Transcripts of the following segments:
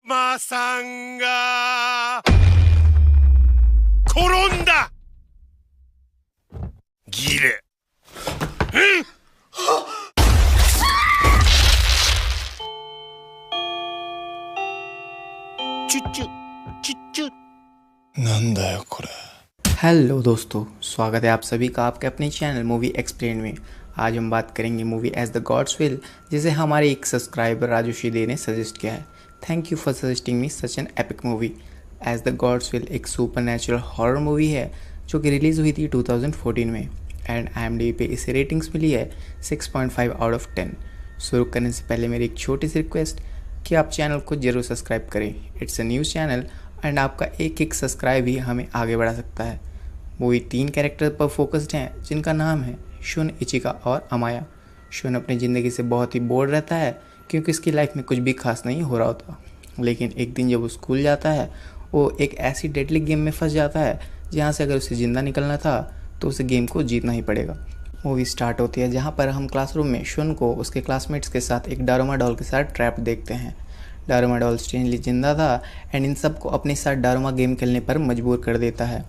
マさんが転んだ。ギレ。チュッチュチュッチュ。なんだよこれ। Hello दोस्तों, स्वागत है आप सभी का आपके अपने चैनल मूवी एक्सप्लेन में। आज हम बात करेंगे movie as the gods will, जिसे हमारे एक सब्सक्राइबर राजू शिदे ने सजेस्ट किया है। Thank you for suggesting me such an epic movie. As the gods will एक सुपर नेचुरल हॉरर मूवी है जो कि रिलीज़ हुई थी 2014 में एंड IMDb पे इसे रेटिंग्स मिली है 6.5 आउट ऑफ 10। शुरू करने से पहले मेरी एक छोटी सी रिक्वेस्ट कि आप चैनल को ज़रूर सब्सक्राइब करें। It's a news channel and आपका एक एक सब्सक्राइब ही हमें आगे बढ़ा सकता है। मूवी 3 कैरेक्टर पर फोकस्ड हैं जिनका नाम है शुन, इचिका और अमाया। शुन अपनी ज़िंदगी से बहुत ही बोर रहता है क्योंकि उसकी लाइफ में कुछ भी खास नहीं हो रहा होता। लेकिन एक दिन जब वो स्कूल जाता है वो एक ऐसी डेडली गेम में फंस जाता है जहाँ से अगर उसे ज़िंदा निकलना था तो उसे गेम को जीतना ही पड़ेगा। मूवी स्टार्ट होती है जहाँ पर हम क्लासरूम में शुन को उसके क्लासमेट्स के साथ एक डारोमा डॉल के साथ ट्रैप देखते हैं। डारोमा डॉल स्ट्रेंजली जिंदा था एंड इन सबको अपने साथ डारोमा गेम खेलने पर मजबूर कर देता है।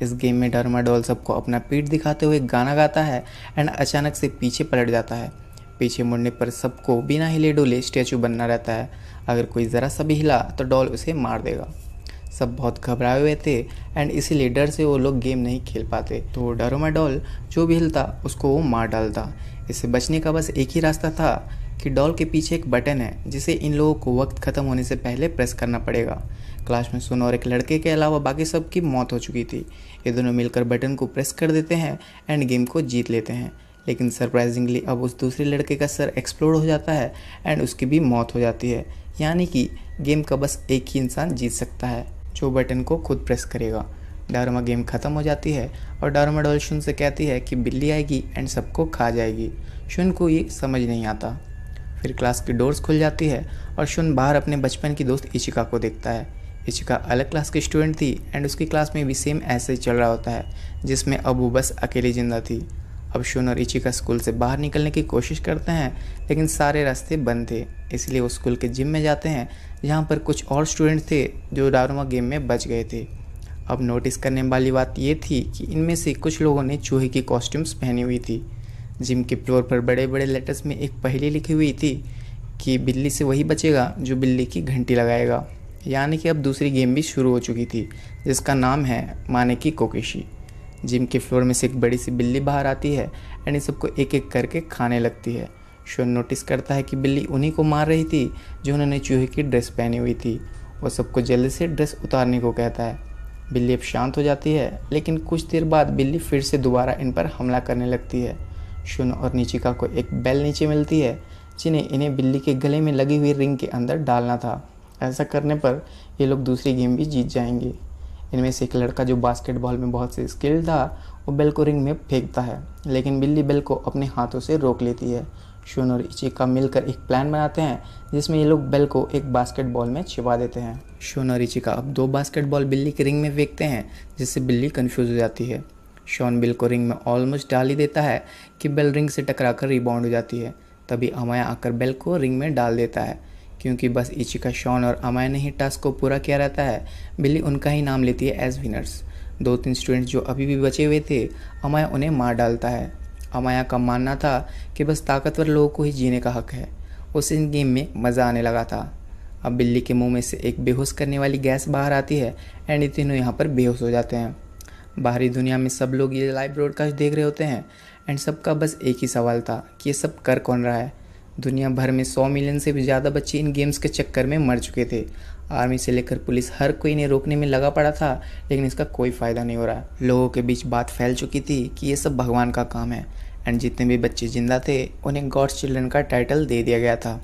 इस गेम में डारोमा डॉल सबको अपना पीठ दिखाते हुए गाना गाता है एंड अचानक से पीछे पलट जाता है। पीछे मुड़ने पर सबको बिना हिले डुले स्टैचू बनना रहता है। अगर कोई ज़रा सा भी हिला तो डॉल उसे मार देगा। सब बहुत घबराए हुए थे एंड इसीलिए डर से वो लोग गेम नहीं खेल पाते। तो डारोमा डॉल जो भी हिलता उसको वो मार डालता। इससे बचने का बस एक ही रास्ता था कि डॉल के पीछे एक बटन है जिसे इन लोगों को वक्त ख़त्म होने से पहले प्रेस करना पड़ेगा। क्लास में सुन और एक लड़के के अलावा बाकी सब की मौत हो चुकी थी। ये दोनों मिलकर बटन को प्रेस कर देते हैं एंड गेम को जीत लेते हैं। लेकिन सरप्राइजिंगली अब उस दूसरे लड़के का सर एक्सप्लोड हो जाता है एंड उसकी भी मौत हो जाती है। यानी कि गेम का बस एक ही इंसान जीत सकता है जो बटन को खुद प्रेस करेगा। डारोमा गेम ख़त्म हो जाती है और डारोमा डॉल शुन से कहती है कि बिल्ली आएगी एंड सबको खा जाएगी। शुन को ये समझ नहीं आता। फिर क्लास की डोर्स खुल जाती है और शुन बाहर अपने बचपन की दोस्त इचिका को देखता है। इचिका अलग क्लास की स्टूडेंट थी एंड उसकी क्लास में भी सेम ऐसे ही चल रहा होता है जिसमें अब वो बस अकेली जिंदा थी। अब शुन और इचिका स्कूल से बाहर निकलने की कोशिश करते हैं लेकिन सारे रास्ते बंद थे, इसलिए वो स्कूल के जिम में जाते हैं जहाँ पर कुछ और स्टूडेंट थे जो डारोमा गेम में बच गए थे। अब नोटिस करने वाली बात ये थी कि इनमें से कुछ लोगों ने चूहे की कॉस्ट्यूम्स पहनी हुई थी। जिम के फ्लोर पर बड़े बड़े लेटर्स में एक पहेली लिखी हुई थी कि बिल्ली से वही बचेगा जो बिल्ली की घंटी लगाएगा। यानी कि अब दूसरी गेम भी शुरू हो चुकी थी जिसका नाम है माने की कोकेशी। जिम के फ्लोर में से एक बड़ी सी बिल्ली बाहर आती है एंड इन सबको एक एक करके खाने लगती है। शुन नोटिस करता है कि बिल्ली उन्हीं को मार रही थी जो उन्होंने चूहे की ड्रेस पहनी हुई थी। वो सबको जल्दी से ड्रेस उतारने को कहता है। बिल्ली अब शांत हो जाती है लेकिन कुछ देर बाद बिल्ली फिर से दोबारा इन पर हमला करने लगती है। शुन और निचिका को एक बेल नीचे मिलती है जिन्हें इन्हें बिल्ली के गले में लगी हुई रिंग के अंदर डालना था। ऐसा करने पर ये लोग दूसरी गेम भी जीत जाएंगे। इनमें से एक लड़का जो बास्केटबॉल में बहुत से स्किल्ड था वो बेल को रिंग में फेंकता है लेकिन बिल्ली बेल को अपने हाथों से रोक लेती है। शुन और इचिका मिलकर एक प्लान बनाते हैं जिसमें ये लोग बेल को एक बास्केटबॉल में छिपा देते हैं। शुन और इचिका अब 2 बास्केटबॉल बिल्ली के रिंग में फेंकते हैं जिससे बिल्ली कंफ्यूज हो जाती है। शॉन बिल को रिंग में ऑलमोस्ट डाल ही देता है कि बेल रिंग से टकराकर रिबाउंड हो जाती है। तभी अमाया आकर बेल को रिंग में डाल देता है। क्योंकि बस इचिका, शॉन और अमाया ने ही टास्क को पूरा किया रहता है, बिल्ली उनका ही नाम लेती है एज विनर्स। 2-3 स्टूडेंट्स जो अभी भी बचे हुए थे अमाया उन्हें मार डालता है। अमाया का मानना था कि बस ताकतवर लोगों को ही जीने का हक है। उस इन गेम में मज़ा आने लगा था। अब बिल्ली के मुंह में से एक बेहोश करने वाली गैस बाहर आती है एंड ये तीनों यहाँ पर बेहोश हो जाते हैं। बाहरी दुनिया में सब लोग ये लाइव ब्रॉडकास्ट देख रहे होते हैं एंड सबका बस एक ही सवाल था कि ये सब कर कौन रहा है। दुनिया भर में 100 मिलियन से भी ज़्यादा बच्चे इन गेम्स के चक्कर में मर चुके थे। आर्मी से लेकर पुलिस हर कोई इन्हें रोकने में लगा पड़ा था लेकिन इसका कोई फ़ायदा नहीं हो रहा। लोगों के बीच बात फैल चुकी थी कि ये सब भगवान का काम है एंड जितने भी बच्चे जिंदा थे उन्हें गॉड्स चिल्ड्रन का टाइटल दे दिया गया था।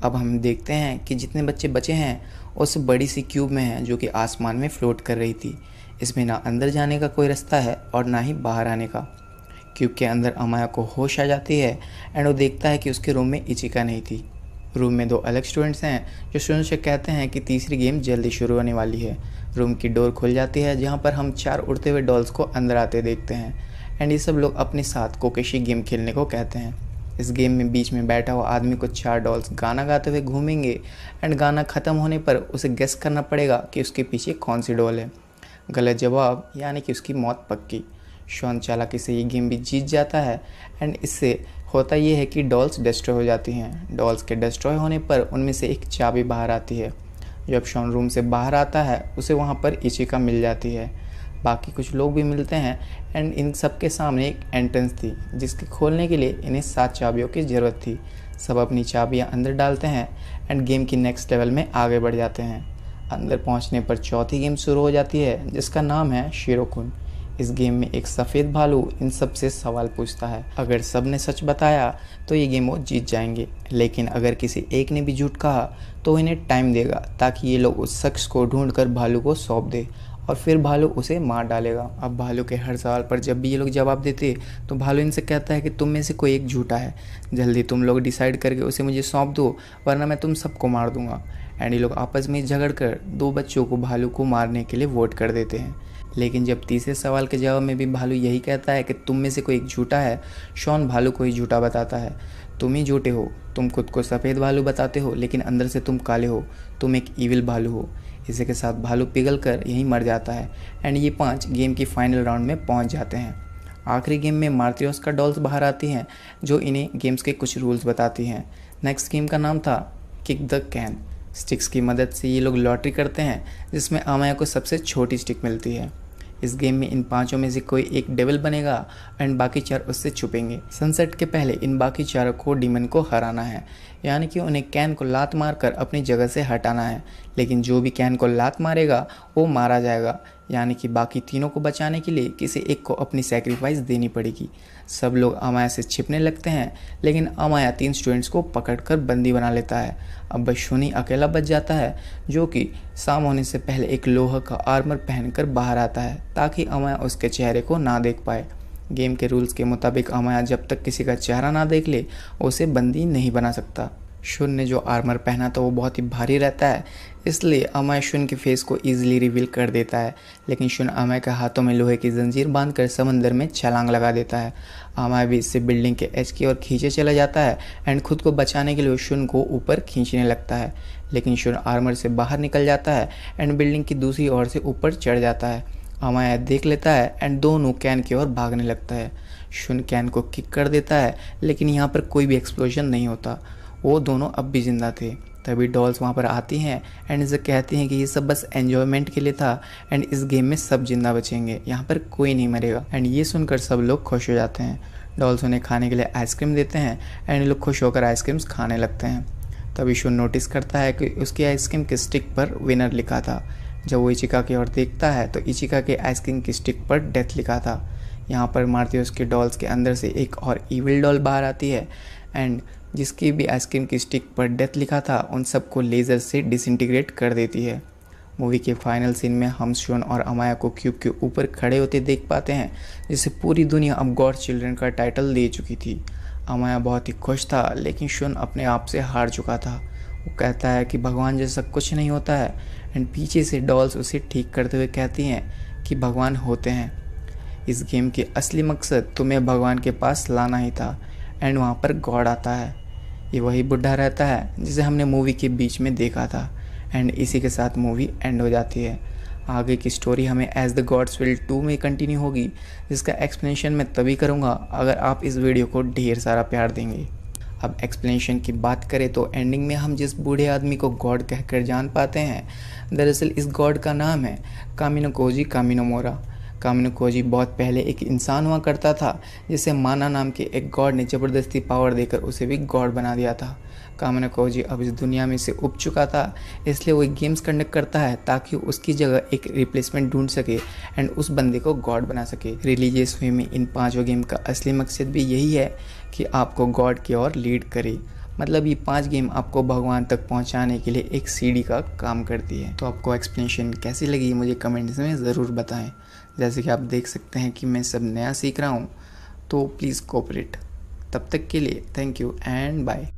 अब हम देखते हैं कि जितने बच्चे बचे हैं उस बड़ी सी क्यूब में हैं जो कि आसमान में फ्लोट कर रही थी। इसमें ना अंदर जाने का कोई रास्ता है और ना ही बाहर आने का। क्यूब के अंदर अमाया को होश आ जाती है एंड वो देखता है कि उसके रूम में इचिका नहीं थी। रूम में 2 अलग स्टूडेंट्स हैं जो शुन से कहते हैं कि तीसरी गेम जल्दी शुरू होने वाली है। रूम की डोर खुल जाती है जहाँ पर हम 4 उड़ते हुए डॉल्स को अंदर आते देखते हैं एंड ये सब लोग अपने साथ कोकेशी गेम खेलने को कहते हैं। इस गेम में बीच में बैठा हुआ आदमी को 4 डॉल्स गाना गाते हुए घूमेंगे एंड गाना ख़त्म होने पर उसे गेस करना पड़ेगा कि उसके पीछे कौन सी डॉल है। गलत जवाब यानी कि उसकी मौत पक्की। शॉन चालाकी से ये गेम भी जीत जाता है एंड इससे होता ये है कि डॉल्स डिस्ट्रॉय हो जाती हैं। डॉल्स के डिस्ट्रॉय होने पर उनमें से एक चाबी बाहर आती है। जब शॉन रूम से बाहर आता है उसे वहाँ पर इचिका मिल जाती है। बाकी कुछ लोग भी मिलते हैं एंड इन सब के सामने एक एंट्रेंस थी जिसके खोलने के लिए इन्हें 7 चाबियों की ज़रूरत थी। सब अपनी चाबियाँ अंदर डालते हैं एंड गेम की नेक्स्ट लेवल में आगे बढ़ जाते हैं। अंदर पहुँचने पर चौथी गेम शुरू हो जाती है जिसका नाम है शिरोकुन। इस गेम में एक सफ़ेद भालू इन सब से सवाल पूछता है। अगर सब ने सच बताया तो ये गेम वो जीत जाएंगे, लेकिन अगर किसी एक ने भी झूठ कहा तो इन्हें टाइम देगा ताकि ये लोग उस शख्स को ढूंढकर भालू को सौंप दे और फिर भालू उसे मार डालेगा। अब भालू के हर सवाल पर जब भी ये लोग जवाब देते तो भालू इनसे कहता है कि तुम में से कोई एक झूठा है, जल्दी तुम लोग डिसाइड करके उसे मुझे सौंप दो वरना मैं तुम सबको मार दूंगा। एंड ये लोग आपस में झगड़ कर 2 बच्चों को भालू को मारने के लिए वोट कर देते हैं। लेकिन जब तीसरे सवाल के जवाब में भी भालू यही कहता है कि तुम में से कोई एक झूठा है, शॉन भालू को ही झूठा बताता है। तुम ही झूठे हो, तुम खुद को सफ़ेद भालू बताते हो लेकिन अंदर से तुम काले हो, तुम एक ईविल भालू हो। इसी के साथ भालू पिघल कर यहीं मर जाता है एंड ये 5 गेम की फाइनल राउंड में पहुंच जाते हैं। आखिरी गेम में मार्तियोस का डॉल्स बाहर आती हैं जो इन्हें गेम्स के कुछ रूल्स बताती हैं। नेक्स्ट गेम का नाम था किक द कैन। स्टिक्स की मदद से ये लोग लॉटरी करते हैं जिसमें अमाया को सबसे छोटी स्टिक मिलती है। इस गेम में इन 5 में से कोई एक डेविल बनेगा एंड बाकी 4 उससे छुपेंगे। सनसेट के पहले इन बाकी 4 को डीमन को हराना है, यानी कि उन्हें कैन को लात मारकर अपनी जगह से हटाना है। लेकिन जो भी कैन को लात मारेगा वो मारा जाएगा, यानी कि बाकी तीनों को बचाने के लिए किसी एक को अपनी सैक्रिफाइस देनी पड़ेगी। सब लोग अमाया से छिपने लगते हैं लेकिन अमाया 3 स्टूडेंट्स को पकड़कर बंदी बना लेता है। अब बस शूनी अकेला बच जाता है जो कि शाम होने से पहले एक लोहा का आर्मर पहनकर बाहर आता है ताकि अमाया उसके चेहरे को ना देख पाए। गेम के रूल्स के मुताबिक अमाया जब तक किसी का चेहरा ना देख ले उसे बंदी नहीं बना सकता। शुन ने जो आर्मर पहना था वो बहुत ही भारी रहता है, इसलिए अमाया शुन के फेस को ईजिली रिवील कर देता है। लेकिन शुन अमाया के हाथों में लोहे की जंजीर बांधकर समंदर में छलांग लगा देता है। अमाया भी इससे बिल्डिंग के एज की ओर खींचे चला जाता है एंड खुद को बचाने के लिए शुन को ऊपर खींचने लगता है। लेकिन शुन आर्मर से बाहर निकल जाता है एंड बिल्डिंग की दूसरी ओर से ऊपर चढ़ जाता है। अमाया देख लेता है एंड दोनों कैन की ओर भागने लगता है। शुन कैन को किक कर देता है लेकिन यहाँ पर कोई भी एक्सप्लोजन नहीं होता, वो दोनों अब भी जिंदा थे। तभी डॉल्स वहाँ पर आती हैं एंड इसे कहती हैं कि ये सब बस एन्जॉयमेंट के लिए था एंड इस गेम में सब जिंदा बचेंगे, यहाँ पर कोई नहीं मरेगा। एंड ये सुनकर सब लोग खुश हो जाते हैं। डॉल्स उन्हें खाने के लिए आइसक्रीम देते हैं एंड ये लोग खुश होकर आइसक्रीम्स खाने लगते हैं। तभी शुन नोटिस करता है कि उसकी आइसक्रीम के स्टिक पर विनर लिखा था। जब वो इचिका की ओर देखता है तो इचिका के आइसक्रीम की स्टिक पर डेथ लिखा था। यहाँ पर मार्तियोस के डॉल्स के अंदर से एक और ईविल डॉल बाहर आती है एंड जिसकी भी आइसक्रीम की स्टिक पर डेथ लिखा था उन सबको लेज़र से डिसइंटीग्रेट कर देती है। मूवी के फाइनल सीन में हम शॉन और अमाया को क्यूब के ऊपर खड़े होते देख पाते हैं, जिससे पूरी दुनिया अब गॉड चिल्ड्रन का टाइटल ले चुकी थी। अमाया बहुत ही खुश था लेकिन शॉन अपने आप से हार चुका था। वो कहता है कि भगवान जैसा कुछ नहीं होता है एंड पीछे से डॉल्स उसे ठीक करते हुए कहती हैं कि भगवान होते हैं। इस गेम की असली मकसद तुम्हें भगवान के पास लाना ही था एंड वहाँ पर गॉड आता है। ये वही बुढ़ा रहता है जिसे हमने मूवी के बीच में देखा था एंड इसी के साथ मूवी एंड हो जाती है। आगे की स्टोरी हमें एज द गॉड्स विल 2 में कंटिन्यू होगी, जिसका एक्सप्लेनेशन मैं तभी करूँगा अगर आप इस वीडियो को ढेर सारा प्यार देंगे। अब एक्सप्लेनेशन की बात करें तो एंडिंग में हम जिस बूढ़े आदमी को गॉड कहकर जान पाते हैं, दरअसल इस गॉड का नाम है कामिनो कोजी कामिनोमोरा। कामिनो कोजी बहुत पहले एक इंसान हुआ करता था जिसे माना नाम के एक गॉड ने ज़बरदस्ती पावर देकर उसे भी गॉड बना दिया था। कामिनो कोजी अब इस दुनिया में से उब चुका था, इसलिए वो एक गेम्स कंडक्ट करता है ताकि उसकी जगह एक रिप्लेसमेंट ढूंढ सके एंड उस बंदे को गॉड बना सके। रिलीजियस वे में इन 5 गेम का असली मकसद भी यही है कि आपको गॉड की ओर लीड करे। मतलब ये 5 गेम आपको भगवान तक पहुंचाने के लिए एक सीढ़ी का काम करती है। तो आपको एक्सप्लेनेशन कैसी लगी मुझे कमेंट्स में ज़रूर बताएं। जैसे कि आप देख सकते हैं कि मैं सब नया सीख रहा हूँ, तो प्लीज़ कोऑपरेट। तब तक के लिए थैंक यू एंड बाय।